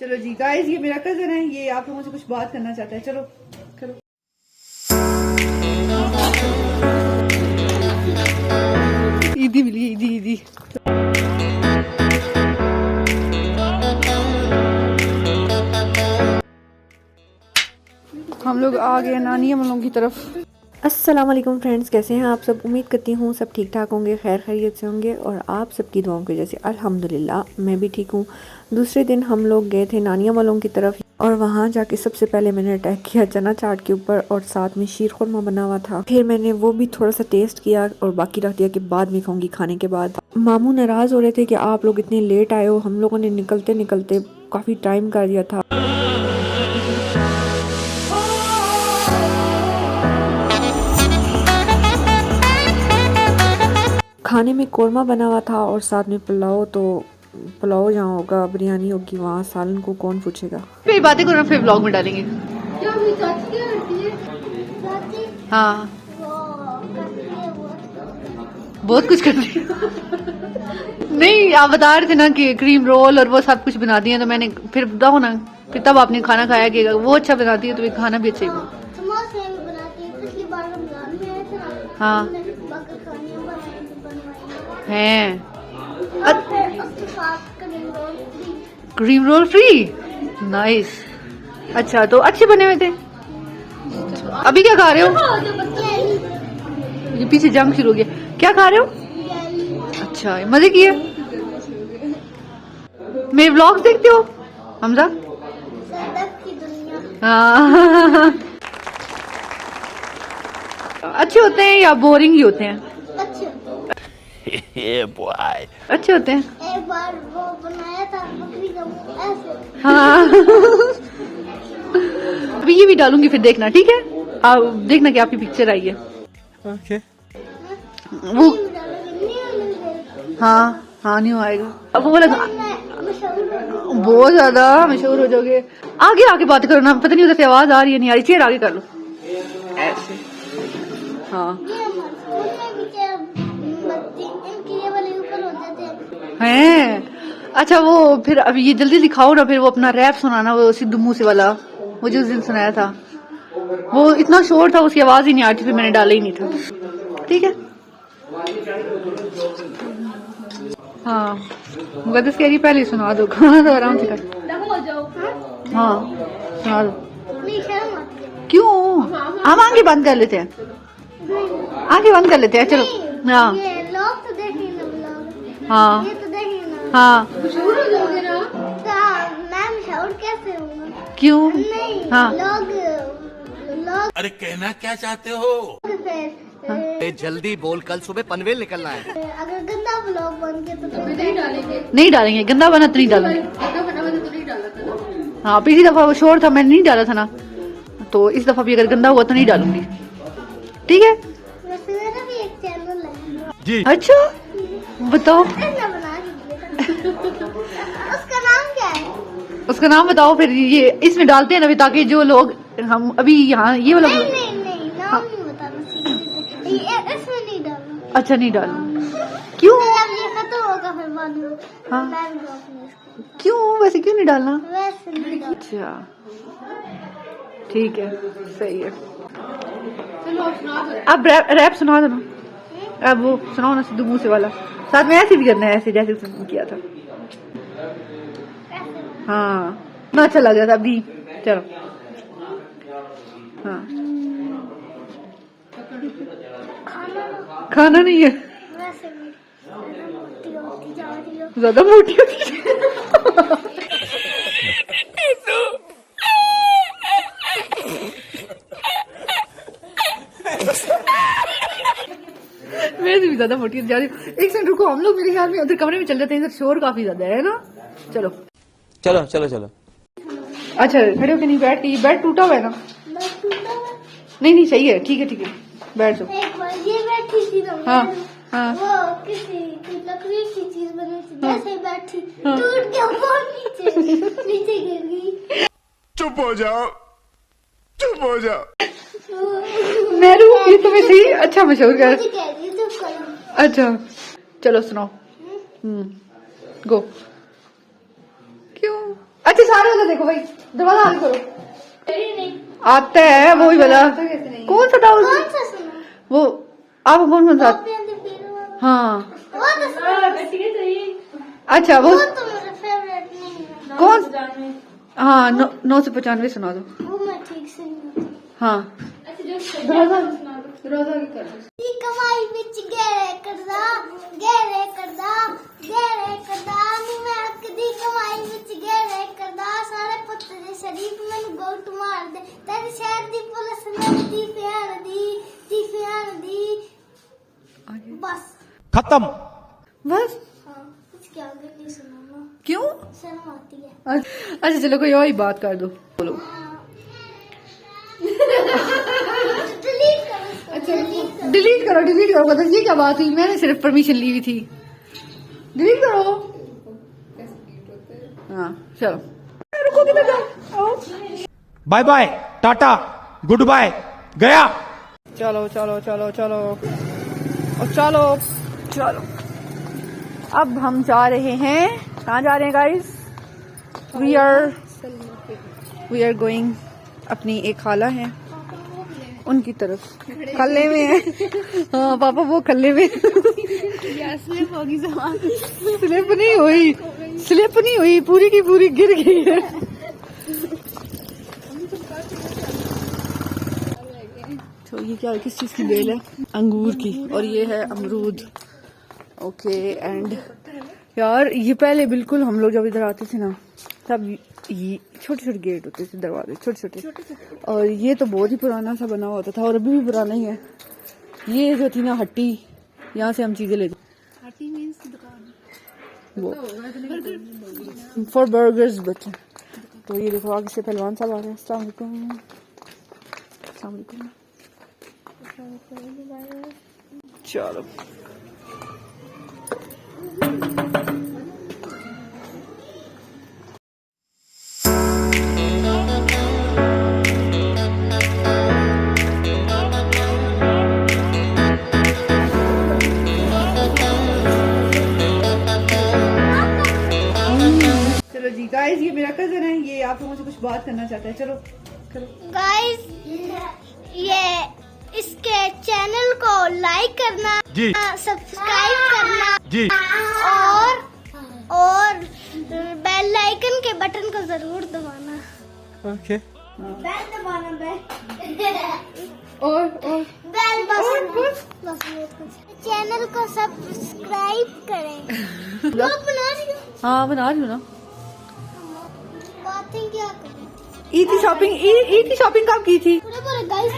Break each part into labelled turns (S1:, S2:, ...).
S1: चलो जी गाइस, ये मेरा कजन है, ये आप लोगों से कुछ बात करना चाहता है। चलो करो। ईदी मिली, ईदी ईदी। हम लोग आ गए नानी अम्मा की तरफ।
S2: अस्सलाम वालेकुम फ्रेंड्स, कैसे हैं आप सब। उम्मीद करती हूँ सब ठीक ठाक होंगे, खैर खैरियत से होंगे और आप सबकी दुआओं की वजह से अल्हम्दुलिल्लाह मैं भी ठीक हूँ। दूसरे दिन हम लोग गए थे नानिया वालों की तरफ और वहाँ जाके सबसे पहले मैंने अटैक किया चना चाट के ऊपर और साथ में शीर खुरमा बना हुआ था। फिर मैंने वो भी थोड़ा सा टेस्ट किया और बाकी रख दिया कि बाद में खाऊंगी। खाने के बाद मामू नाराज़ हो रहे थे कि आप लोग इतने लेट आए हो। हम लोगों ने निकलते निकलते काफ़ी टाइम कर दिया था। खाने में कोरमा बना हुआ था और साथ में पुलाव। तो पुलाव जहाँ होगा, बिरयानी होगी वहाँ, सालन को कौन पूछेगा।
S1: फिर बातें करो, फिर ब्लॉग में डालेंगे। हाँ बहुत कुछ करती है। नहीं, आप बता रहे थे ना कि क्रीम रोल और वो सब कुछ बनाती हैं, तो मैंने फिर बताओ ना, फिर तब आपने खाना खाया कि वो अच्छा बनाती है तो खाना भी अच्छा ही हाँ है। Cream roll free, nice. अच्छा, तो अच्छे बने हुए थे। अभी क्या खा रहे हो? ये पीछे जंग शुरू हो गया। क्या खा रहे हो? अच्छा, मजे किए। मेरे व्लॉग्स देखते हो हमजा? हाँ। अच्छे होते हैं या बोरिंग ही होते हैं? अच्छे होते हैं।
S3: एक बार वो बनाया था बकरी का मुंह ऐसे।
S1: हाँ। अभी ये भी डालूंगी, फिर देखना, ठीक है? आप देखना कि आपकी पिक्चर आई है।
S4: ओके।
S1: वो हाँ हाँ, नहीं आएगा। अब वो लगा बहुत ज्यादा मशहूर हो जाओगे। आगे आगे बात करो ना, पता नहीं उधर से आवाज आ रही है नहीं आ रही। चेयर आगे कर लो ऐसे। हाँ हैं। अच्छा, वो फिर अभी ये जल्दी दिखाओ ना, फिर वो अपना रैप सुनाना, वो सिद्धू मूसे वाला, वो जो उस दिन सुनाया था, वो इतना शोर था उसकी आवाज ही नहीं आती, फिर मैंने डाला ही नहीं था। ठीक है। हाँ, मुकद्दस कह रही पहले सुना दो, खाना तो आराम से कर। हाँ सुना दो। क्यों? हम आगे बंद कर लेते हैं, आगे बंद कर लेते हैं। चलो। हाँ हाँ हाँ।
S3: मशहूर हो जाओगे ना। मैं मशहूर कैसे हूँ?
S1: क्यों? हाँ।
S3: लोग
S4: अरे कहना क्या चाहते हो?
S3: फिर
S4: जल्दी बोल, कल सुबह पनवेल निकलना है।
S3: अगर गंदा ब्लॉग बन के तो नहीं डालेंगे।
S1: नहीं डालेंगे, गंदा बना तो नहीं डालेंगे।
S3: गंदा बना तो नहीं डाला था।
S1: हाँ, पिछली दफा वो शोर था, मैंने नहीं डाला था ना, तो इस दफा भी अगर गंदा हुआ तो नहीं डालूंगी। ठीक है।
S3: वैसे मेरा भी एक चैनल है
S4: जी।
S1: अच्छा बताओ।
S3: ऐसा बना के उसका नाम क्या है?
S1: उसका नाम बताओ, फिर ये इसमें डालते हैं ना, ताकि जो लोग हम अभी यहाँ ये वाला।
S3: नहीं नहीं नहीं, नाम नहीं बताना, सीक्रेट है ये, इसमें नहीं डालना।
S1: अच्छा, नहीं डालू। क्यों?
S3: जब ये खत्म होगा फिर बाद में
S1: हाँ।
S3: मैं भी डालूंगी इसको।
S1: क्यों? वैसे क्यों नहीं डालना?
S3: वैसे नहीं डालना।
S1: अच्छा ठीक है, सही है। अब रैप सुना दो ना। अब वो सुनाओ ना, सिद्धू मूसे वाला। साथ में ऐसे भी करना है, ऐसे जैसे तुमने किया था। हाँ, ना अच्छा लग रहा था अभी। चलो। हाँ, खाना नहीं है,
S3: वैसे भी मोटी होती जा रही हो।
S1: ज्यादा मोटी होती है। मैं भी ज्यादा मोटी जा रही हूँ। एक सेकंड रुको, हम लोग मेरे ख्याल में उधर कमरे में चल जाते हैं, इधर शोर काफी ज्यादा है ना। चलो
S5: चलो चलो चलो।
S1: अच्छा, खड़े होके नहीं, बैठ के। ये बेड टूटा हुआ है ना?
S3: बस टूटा हुआ।
S1: नहीं नहीं, सही है, ठीक है ठीक है, बैठ जाओ।
S3: एक बार ये बैठी थी ना,
S1: हाँ हाँ
S3: वो किसी की लकड़ी की चीज बनी थी, जैसे ही बैठी टूट के वो नीचे नीचे गिर गई।
S4: चुप हो जाओ, चुप हो जाओ।
S1: मेरू, ये तो वैसे ही अच्छा मशहूर कर।
S3: मुझे कह रही है चुप करो।
S1: अच्छा चलो सुनाओ। गो। क्यों? अच्छा सारे वाला देखो भाई, दरवाजा ऑन करो। आता है वो ही वाला। कौन सा था
S3: कौन सा सुना?
S1: वो आप कौन सा? हाँ
S3: वो तो
S1: अच्छा वो
S3: मेरा फेवरेट नहीं है।
S1: कौन? हाँ 995 सुना दो।
S3: वो मैं ठीक से नहीं।
S1: हाँ
S3: दी कमाई विच गहरे करदा गहरे करदा गहरे करदा नी मैं कदी कमाई विच गहरे करदा सारे पुੱਤ ਦੇ शरीफ ਮੈਨੂੰ ਗੋਟ ਮਾਰ ਦੇ तेरे शहर दी पुलिस ने दी प्यार दी बस
S5: खत्म।
S1: बस
S3: हाँ कुछ क्या आगे नहीं सुनाना,
S1: क्यों?
S3: शर्म आती है।
S1: अच्छा चलो कोई और ही बात कर दो, बोलो। डिलीट करो बता ये क्या बात हुई, मैंने सिर्फ परमिशन ली हुई थी। डिलीट करो। हाँ चलो रुको किधर जाओ।
S5: Bye bye tata good bye गया।
S1: चलो चलो चलो चलो और चलो चलो अब हम जा रहे हैं, कहाँ जा रहे हैं गाइस? वी आर गोइंग अपनी एक खाला है उनकी तरफ। खल्ले में है। हाँ पापा वो खल्ले में। स्लिप नहीं हुई पूरी की पूरी गिर गई है। तो ये क्या किस चीज की बेल है? अंगूर की। और ये है अमरूद। ओके एंड यार ये पहले बिल्कुल हम लोग जब इधर आते थे ना तब ये छोटे छोटे गेट होते थे, दरवाजे छोटे छोटे, और ये तो बहुत ही पुराना सा बना होता था और अभी भी पुराना ही है। ये जो थी ना हट्टी, यहाँ से हम चीजें लेते। हट्टी मींस दुकान वो फॉर बर्गर्स बच्चे। तो ये देखो आगे से पहलवान साहब आ रहे हैं। अस्सलाम वालेकुम। अस्सलाम वालेकुम। चलो चलो जी गाइस ये मेरा कजन है, ये आपको मुझे कुछ बात करना चाहता है। चलो चलो
S3: गाइस ये इसके चैनल को लाइक करना
S5: जी,
S3: सब्सक्राइब करना
S5: जी,
S3: और बेल आइकन के बटन को जरूर दबाना।
S5: ओके
S3: बेल दबाना
S1: और
S3: बेल बस चैनल को सब्सक्राइब करें। लोग बना रही हो?
S1: हाँ बना रही हूँ ना।
S3: बातें क्या करें?
S1: ईद की शॉपिंग कब की थी?
S3: पूरे गाइस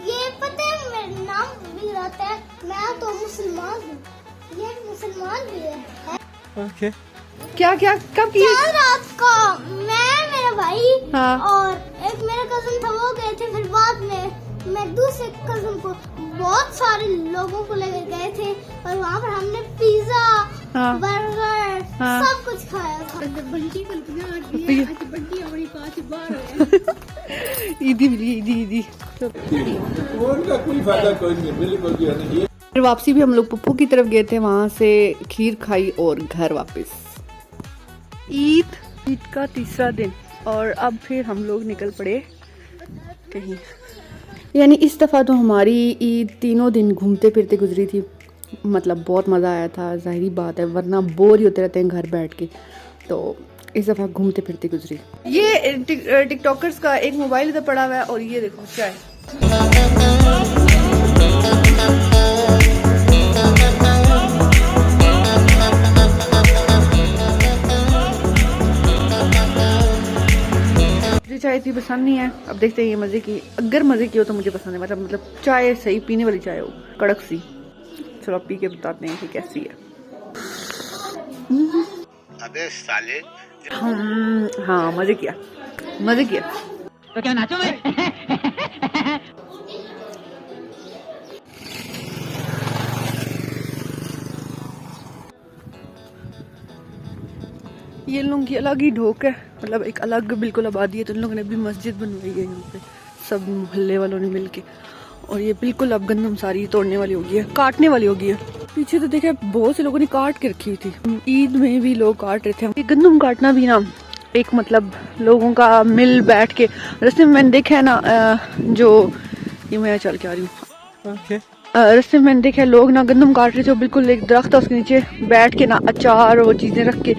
S3: ये पता है मेरा नाम भी रहता है, मैं तो मुसलमान हूँ, ये मुसलमान भी है।
S5: ओके
S1: क्या क्या कब की?
S3: कल रात को मैं मेरा भाई
S1: हाँ।
S3: और एक मेरा कजन था वो गए थे, फिर बाद में मैं दूसरे कजन को बहुत सारे लोगों को लेकर गए थे और वहाँ पर हमने पिज्जा
S1: हाँ।
S3: बर्गर
S1: हाँ।
S3: सब कुछ खाया था।
S1: ईदी मिली ईदी।
S6: कोई फायदा कोई नहीं, बिल्कुल भी नहीं।
S1: फिर वापसी भी हम लोग पप्पू की तरफ गए थे, वहाँ से खीर खाई और घर वापस। ईद का तीसरा दिन और अब फिर हम लोग निकल पड़े कहीं। यानी इस दफ़ा तो हमारी ईद तीनों दिन घूमते फिरते गुजरी थी। मतलब बहुत मज़ा आया था, जाहिर बात है, वरना बोर ही होते रहते हैं घर बैठ के। तो इस दफ़ा घूमते फिरते गुजरी। ये टिकटॉकर्स का एक मोबाइल इधर पड़ा हुआ है और ये देखो चाय। मुझे चाय इतनी पसंद नहीं है, अब देखते हैं ये मज़े की। अगर मज़े की हो तो मुझे पसंद है, मतलब चाय सही पीने वाली चाय हो, कड़क सी। चलो पी के बताते हैं कि कैसी है।
S4: अबे साले
S1: हाँ मज़े किया।
S7: तो क्या नाचो मैं?
S1: ये लोगों की अलग ही ढोक है, मतलब एक अलग बिल्कुल आबादी है। तो इन लोगों ने भी मस्जिद बनवाई है यहाँ पे, सब मोहल्ले वालों ने मिलके। और ये बिल्कुल अब गंदम सारी तोड़ने वाली होगी है, काटने वाली होगी है। पीछे तो देखा बहुत से लोगों ने काट के रखी थी, ईद में भी लोग काट रहे थे। ये गंदम काटना भी ना एक मतलब लोगों का मिल बैठ के, रास्ते में मैंने देखा है ना जो ये मैं चल के आ रही हूँ, रास्ते में मैंने देखा लोग ना गंदम काट रहे थे, बिल्कुल एक दरख्त था उसके नीचे बैठ के ना अचार और चीज़ें रख के।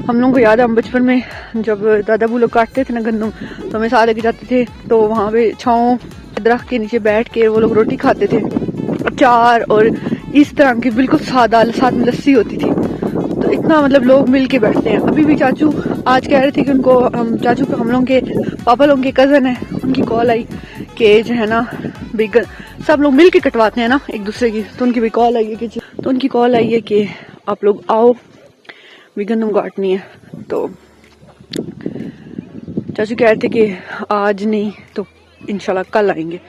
S1: हम लोगों को याद है हम बचपन में जब दादा बू लोग काटते थे ना गंदम तो हमें साथ लेके जाते थे, तो वहाँ पे छाँव दरख्त के नीचे बैठ के वो लोग रोटी खाते थे, अचार और इस तरह की बिल्कुल सादा, साथ में लस्सी होती थी। तो इतना मतलब लोग मिल के बैठते हैं। अभी भी चाचू आज कह रहे थे कि उनको चाचू को हम लोग के पापा लोगों के कज़न है, उनकी कॉल आई कि जो है ना बिग सब लोग मिल के कटवाते हैं ना एक दूसरे की, तो उनकी भी कॉल आई है कि आप लोग आओ भी गंदम काटनी है। तो चाचू कह रहे थे कि आज नहीं तो इंशाल्लाह कल आएंगे।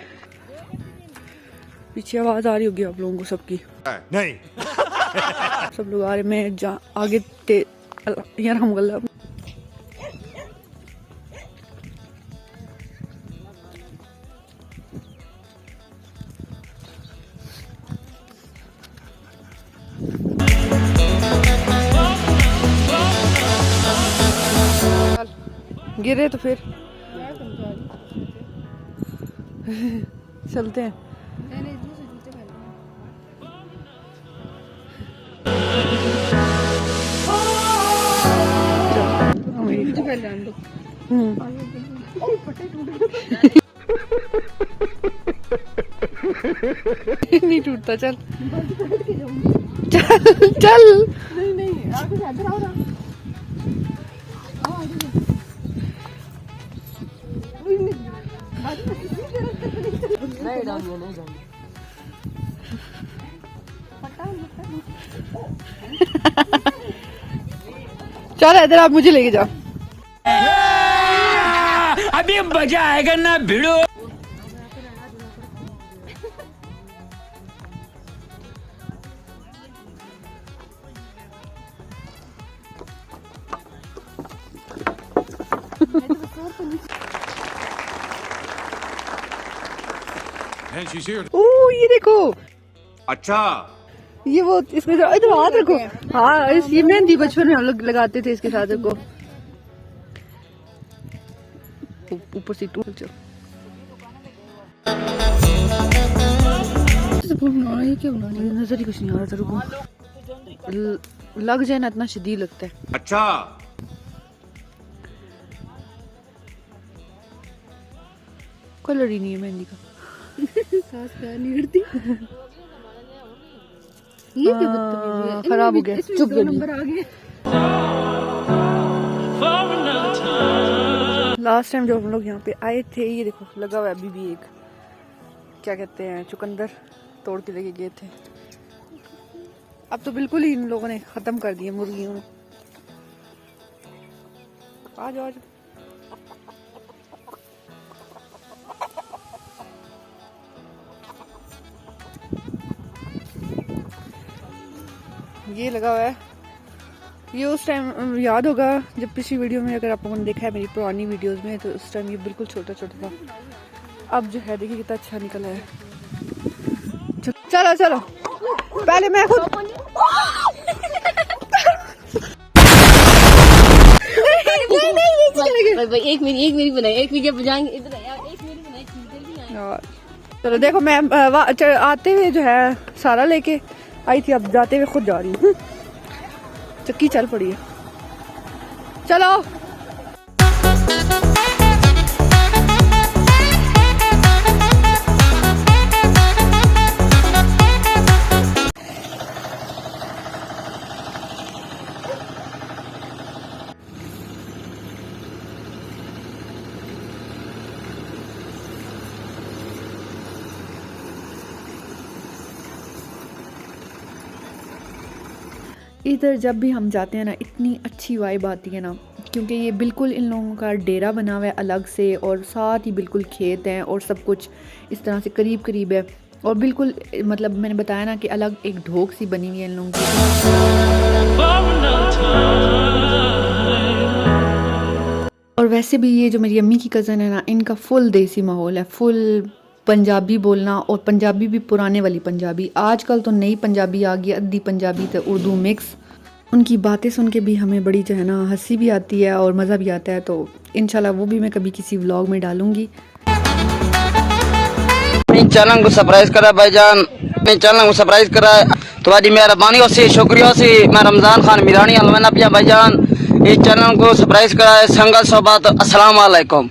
S1: पीछे आवाज आ रही होगी आप लोगों को सबकी,
S4: नहीं
S1: सब लोग आ रहे, मैं आगे ते यार हम गल्ला गिरे तो फिर चलते हैं। नहीं टूटता, चल चल चल। चल इधर आप मुझे लेके जाओ।
S7: अभी मजा आएगा ना भिड़ो।
S1: ओ ये देखो,
S4: अच्छा
S1: ये वो इसमें इधर हाथ रखो। हाँ ये मेहंदी बचपन में हम लोग लगाते थे इसके साथ रखो, ऊपर से टूट जाओ। ये क्या बना रही है, नजर ही कुछ नहीं आ रहा था। रुको लग जाए ना इतना शदीद लगता है।
S4: अच्छा
S1: कलर ही नहीं है मेहंदी का। सांस नहीं उड़ती। ये क्या बदतमीजी है, खराब हो गया, चुप नंबर आ गए। लास्ट टाइम जब हम लोग यहाँ पे आए थे, ये देखो लगा हुआ है अभी भी एक, क्या कहते हैं, चुकंदर तोड़ के लेके गए थे। अब तो बिल्कुल ही इन लोगों ने खत्म कर दिए मुर्गियों ने। आ जाओ ये लगा हुआ है। ये उस टाइम याद होगा जब पिछली वीडियो में, अगर आप लोगों ने देखा है मेरी पुरानी वीडियोस में, तो उस टाइम ये बिल्कुल छोटा छोटा था। अब जो है देखिए कितना अच्छा निकला है। चलो चलो पहले मैं खुद
S8: एक मेरी बनाई, एक वीडियो बजाएंगे इधर यार, एक मेरी बनाई जल्दी
S1: यार। चलो देखो मैं आते हुए जो है सारा लेके आई थी, अब जाते हुए खुद जा रही हूँ। चक्की चल पड़ी है, चलो। इधर जब भी हम जाते हैं ना इतनी अच्छी वाइब आती है ना, क्योंकि ये बिल्कुल इन लोगों का डेरा बना हुआ है अलग से, और साथ ही बिल्कुल खेत हैं और सब कुछ इस तरह से करीब करीब है, और बिल्कुल मतलब मैंने बताया ना कि अलग एक ढोक सी बनी हुई है इन लोगों की। और वैसे भी ये जो मेरी अम्मी की कज़न है ना, इनका फुल देसी माहौल है, फुल पंजाबी बोलना, और पंजाबी भी पुराने वाली पंजाबी। आजकल तो नई पंजाबी आ गई, अद्धी पंजाबी तो उर्दू मिक्स। उनकी बातें सुन के भी हमें बड़ी जो है ना हंसी भी आती है और मज़ा भी आता है। तो इंशाल्लाह वो भी मैं कभी किसी व्लॉग में डालूंगी।
S9: चैनल को सब्सक्राइब करा भाईजान, चैनल को सब्सक्राइब करा तुम्हारी मेहरबानी होसी, शुक्रिया होसी। मैं रमजान खान मिरानी अलमना पिया भाईजान, इस चैनल को सब्सक्राइब करा। संगत सोबत अस्सलाम वालेकुम।